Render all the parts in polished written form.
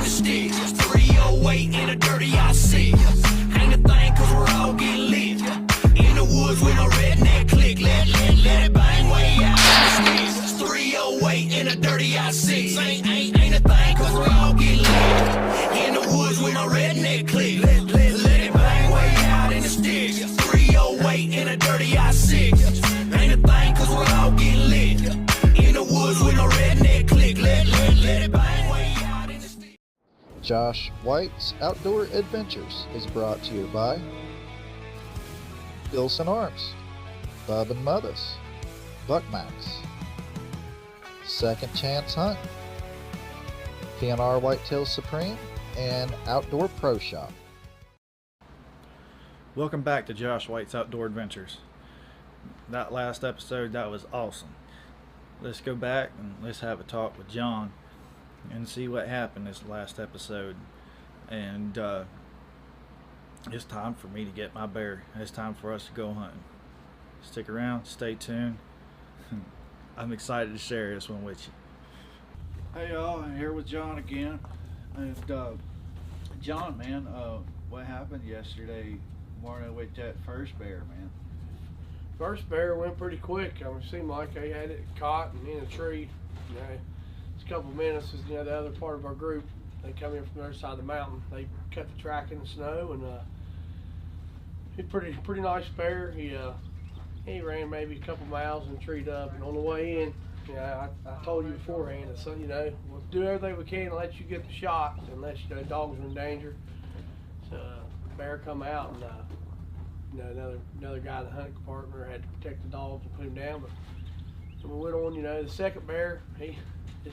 the sticks. 308 in a dirty I6. Ain't a thing cause we're all getting lit. In the woods with a redneck click. Let it bang way out in the sticks. 308 in a dirty I6. Ain't a thing cause we're all getting lit. In the woods with a redneck click. Let it bang way out in the sticks. 308 in a dirty I6. Ain't a thing cause we're all getting lit. In the woods with a redneck click. Let it bang way out in the sticks. Josh White's Outdoor Adventures is brought to you by Wilson Arms, Bub and Mothers, Buckmax, Second Chance Hunt, PNR Whitetail Supreme, and Outdoor Pro Shop. Welcome back to Josh White's Outdoor Adventures. That last episode, that was awesome. Let's go back and let's have a talk with John and see what happened this last episode. And it's time for me to get my bear. It's time for us to go hunting. Stick around, stay tuned. I'm excited to share this one with you. Hey y'all, I'm here with John again. And John, man, what happened yesterday morning with that first bear, man? First bear went pretty quick. It seemed like they had it caught and in a tree. You know, it's a couple of minutes. You know, the other part of our group, they come in from the other side of the mountain. They cut the track in the snow, and he's pretty nice bear. He ran maybe a couple miles and treed up, and on the way in, I told you beforehand that, you know, we'll do everything we can to let you get the shot, unless you know dogs are in danger. So bear come out, and you know, another guy, the hunting partner, had to protect the dogs and put him down. But when we went on, you know, the second bear, it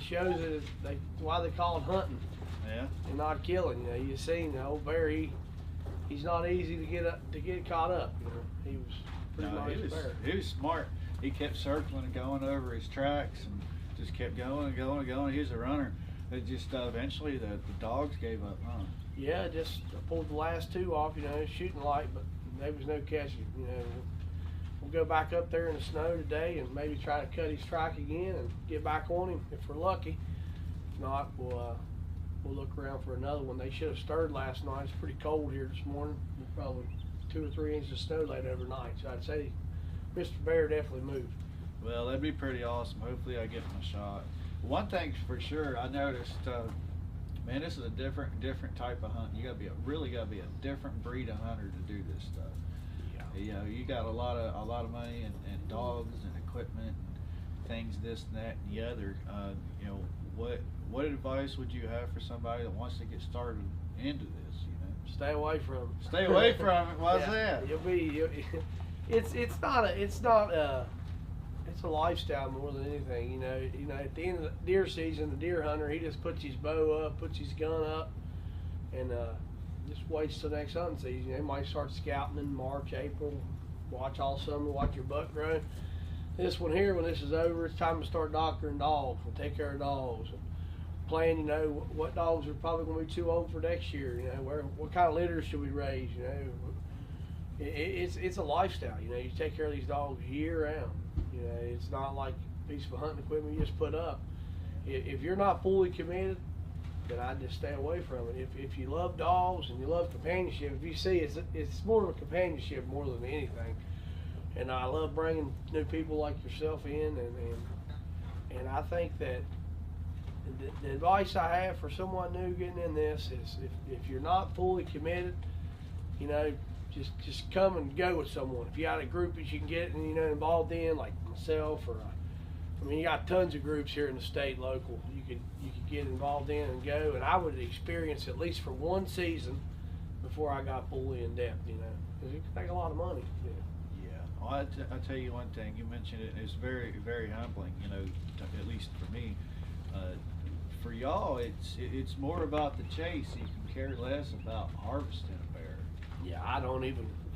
shows that why they call it hunting, Yeah. and not killing. You know, you seen the old bear, he's not easy to get caught up. You know, he was pretty nice bear. He was smart. He kept circling and going over his tracks and just kept going and going and going. He was a runner. It just eventually the dogs gave up, huh? Yeah, just pulled the last two off. You know, shooting light, but there was no catching. You know, we'll go back up there in the snow today and maybe try to cut his track again and get back on him if we're lucky. If not, we'll look around for another one. They should have stirred last night. It's pretty cold here this morning. Probably 2 or 3 inches of snow laid overnight. So I'd say Mr. Bear definitely moved. Well, that'd be pretty awesome. Hopefully I get my shot. One thing for sure, I noticed, man, this is a different type of hunt. You really gotta be a different breed of hunter to do this stuff. Yeah. You know, you got a lot of money and dogs and equipment and things, this and that and the other. You know, what advice would you have for somebody that wants to get started into this? You know, stay away from it. Stay away from it. Why's that? It's a lifestyle more than anything. You know, at the end of the deer season, the deer hunter, he just puts his bow up, puts his gun up, and just waits till next hunting season. They might start scouting in March, April, watch all summer, watch your buck grow. This one here, when this is over, it's time to start doctoring dogs and take care of dogs. And plan, you know, what dogs are probably going to be too old for next year. You know, what kind of litters should we raise? You know, it's a lifestyle. You know, you take care of these dogs year round. You know, it's not like a piece of hunting equipment you just put up. If you're not fully committed, then I'd just stay away from it. If you love dogs and you love companionship, if you see it's more of a companionship more than anything. And I love bringing new people like yourself in, and I think that the advice I have for someone new getting in this is if you're not fully committed, you know, just come and go with someone. If you got a group that you can get involved in, like myself, or I mean, you got tons of groups here in the state, local. You could get involved in and go. And I would experience at least for one season before I got fully in depth. You know, because it can take a lot of money. Yeah. Well, I'll tell you one thing. You mentioned it. It's very, very humbling. You know, at least for me. For y'all, it's more about the chase. You can care less about harvesting a bear. Yeah,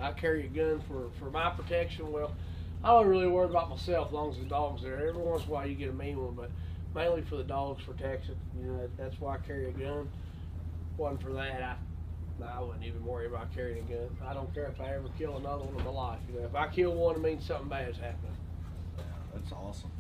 I carry a gun for my protection. Well, I don't really worry about myself as long as the dog's there. Every once in a while you get a mean one, but mainly for the dog's protection. You know, that's why I carry a gun. Wasn't for that, I wouldn't even worry about carrying a gun. I don't care if I ever kill another one in my life. You know, if I kill one, it means something bad's happening. Yeah, that's awesome.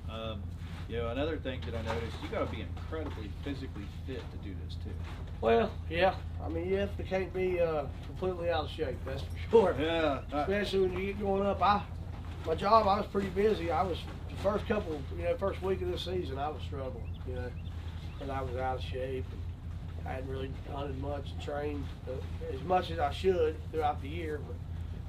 You know, another thing that I noticed, you got to be incredibly physically fit to do this too. Well, yeah. I mean, you definitely can't be completely out of shape. That's for sure. Yeah. Especially when you get going up. My job, I was pretty busy. I was the first couple, first week of this season, I was struggling, and I was out of shape. And I hadn't really hunted much and trained as much as I should throughout the year.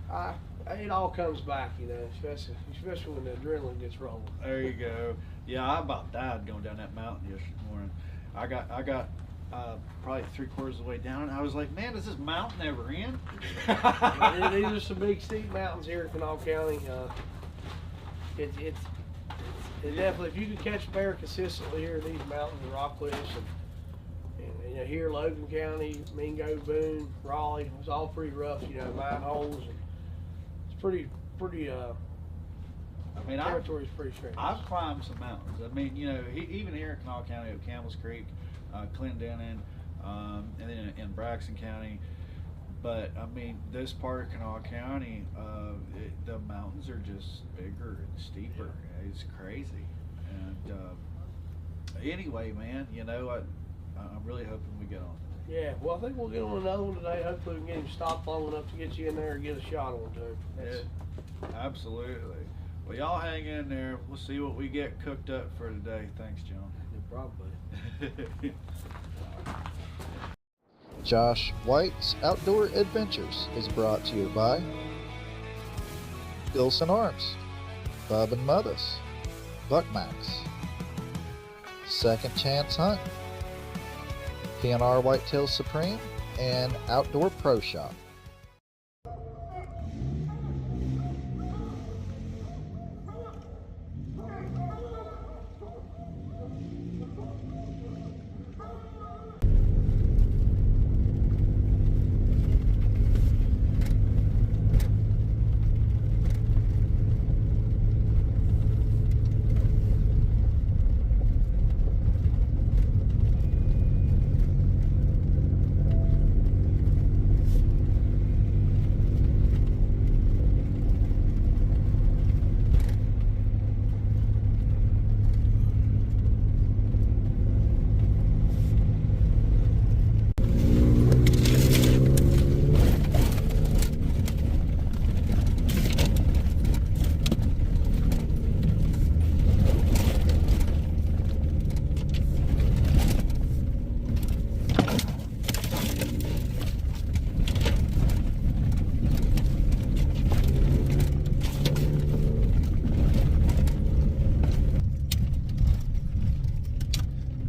But it all comes back, especially when the adrenaline gets rolling. There you go. Yeah, I about died going down that mountain yesterday morning. I got probably 3/4 of the way down, and I was like, man, does this mountain ever end? These are some big steep mountains here in Kanawha County. It's definitely, if you can catch a bear consistently here in these mountains and rock cliffs, and here Logan County, Mingo, Boone, Raleigh, it was all pretty rough, mine holes, and it's pretty I mean, territory's pretty strange. I've climbed some mountains. I mean, even here in Kanawha County, at Campbell's Creek, Clendenin, and then in Braxton County. But I mean, this part of Kanawha County, the mountains are just bigger and steeper. It's crazy. And anyway, man, I'm really hoping we get on. Yeah, well, I think we'll get on another one today. Hopefully, we can get him stopped long enough to get you in there and get a shot on too. Yeah, absolutely. Well, y'all hang in there. We'll see what we get cooked up for today. Thanks, John. Probably. Josh White's Outdoor Adventures is brought to you by Gilson Arms, Bub and Mothers, Buckmax, Second Chance Hunt, PNR Whitetail Supreme, and Outdoor Pro Shop.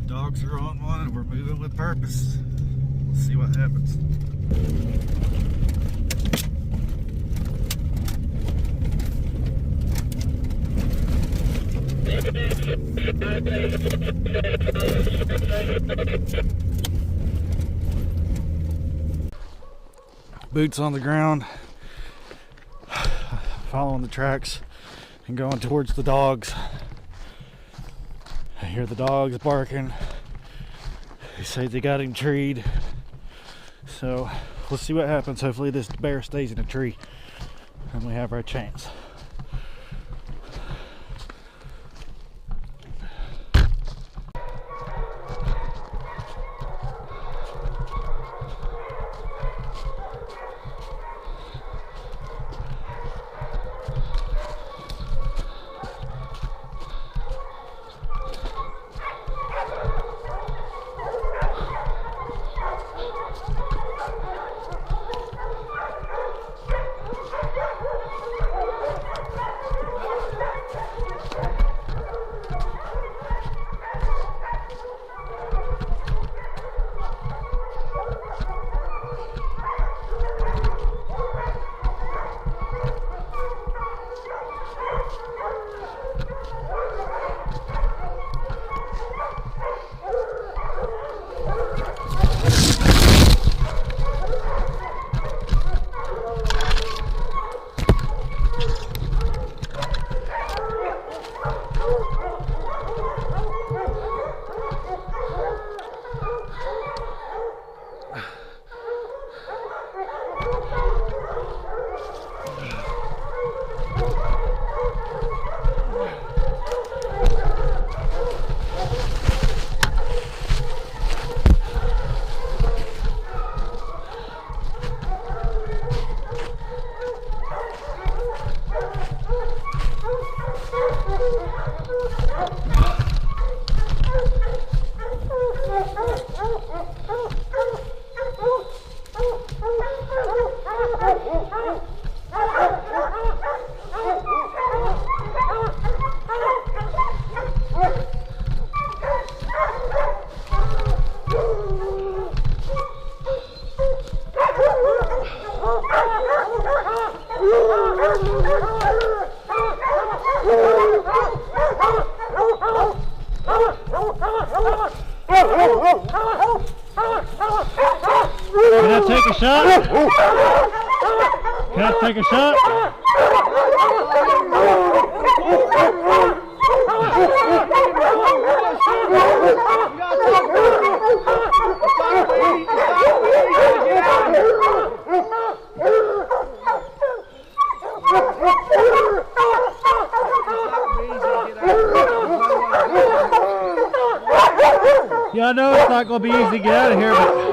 Dogs are on one and we're moving with purpose. We'll see what happens. Boots on the ground, following the tracks and going towards the dogs. I hear the dogs barking. They say they got him treed. So we'll see what happens. Hopefully this bear stays in a tree and we have our chance. Can I take a shot? Can I take a shot? Yeah, I know it's not going to be easy to get out of here, but...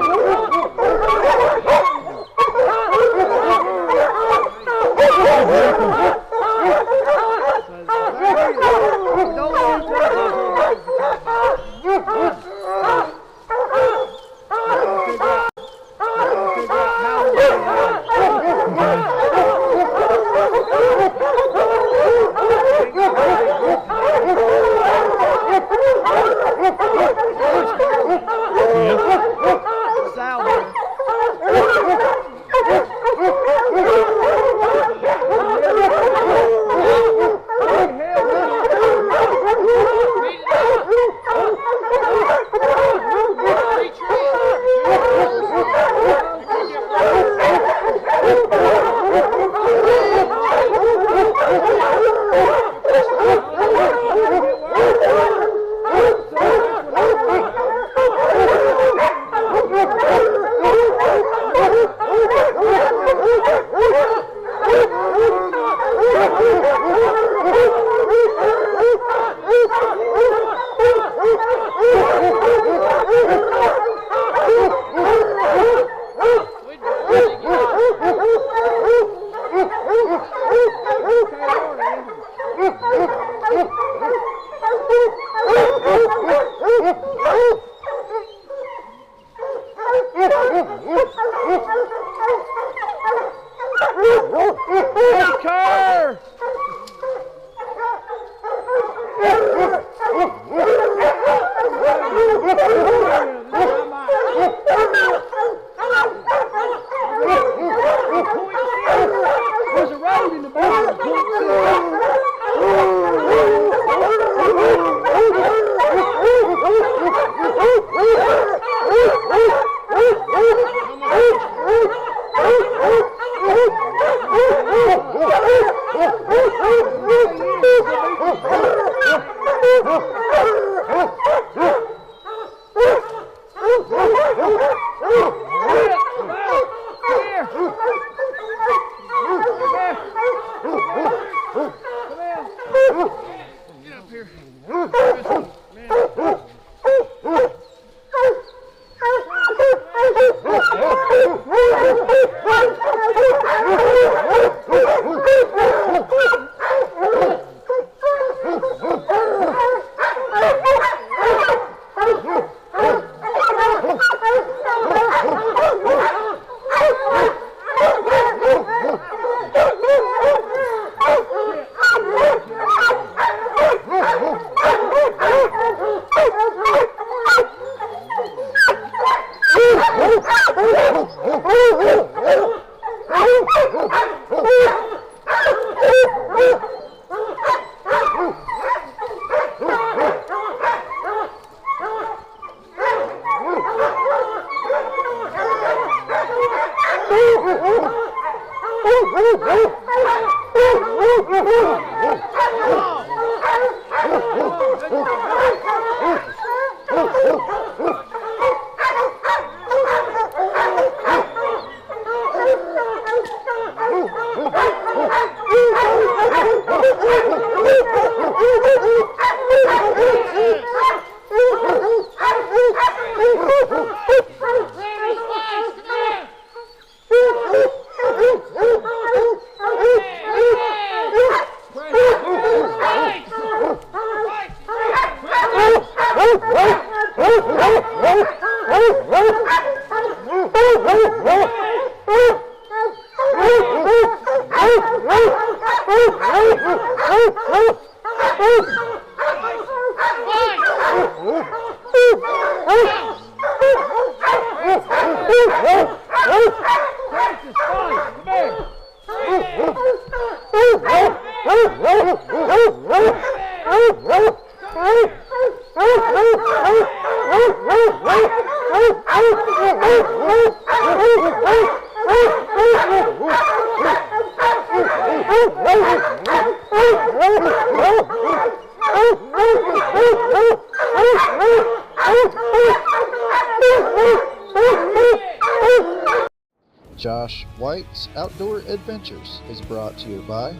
Josh White's Outdoor Adventures is brought to you by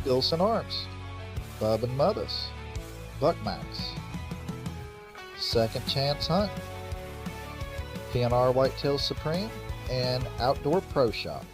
Gilson Arms, Bub and Mothers, Buckmax, Second Chance Hunt, PNR Whitetail Supreme, and Outdoor Pro Shop.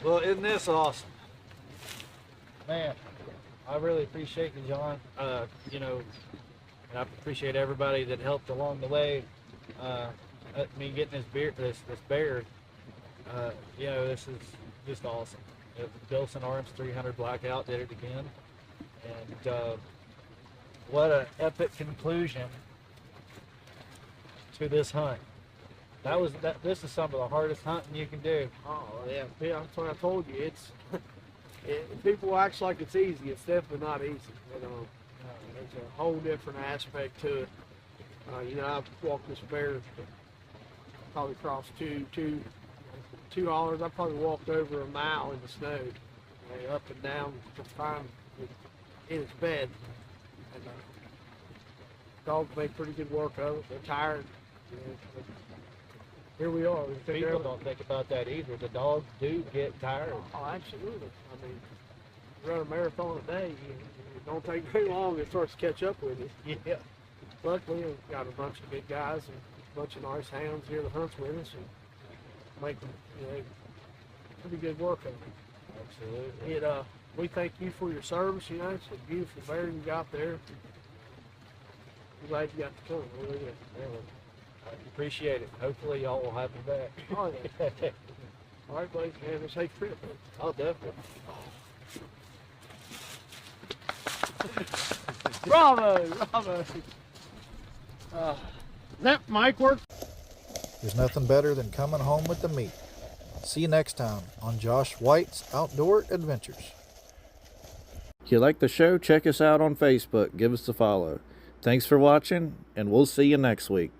Well, isn't this awesome? Man, I really appreciate you, John. You know, and I appreciate everybody that helped along the way. Me getting this bear. You know, this is just awesome. Gilson Arms 300 Blackout did it again, and what an epic conclusion to this hunt. This is some of the hardest hunting you can do. Oh yeah, that's what I told you. It's people act like it's easy. It's definitely not easy. You know, there's a whole different aspect to it. You know, I've walked this bear probably crossed two hours. I probably walked over a mile in the snow, up and down to find it in its bed. And dogs make pretty good work of it. They're tired. You know, here we are. People don't think about that either. The dogs do get tired. Oh, absolutely. I mean, you run a marathon a day, don't take very long. It starts to catch up with you. Yeah. Luckily, we've got a bunch of good guys and a bunch of nice hounds here that hunts with us and make them, pretty good work of them. Absolutely. We thank you for your service. It's a beautiful bear you got there. I'm glad you got to come. Really good. I appreciate it. Hopefully y'all will have me back. Oh, yeah. All right, buddy. Have a safe trip. Oh, definitely. Bravo! Bravo! That mic work. There's nothing better than coming home with the meat. See you next time on Josh White's Outdoor Adventures. If you like the show, check us out on Facebook. Give us a follow. Thanks for watching, and we'll see you next week.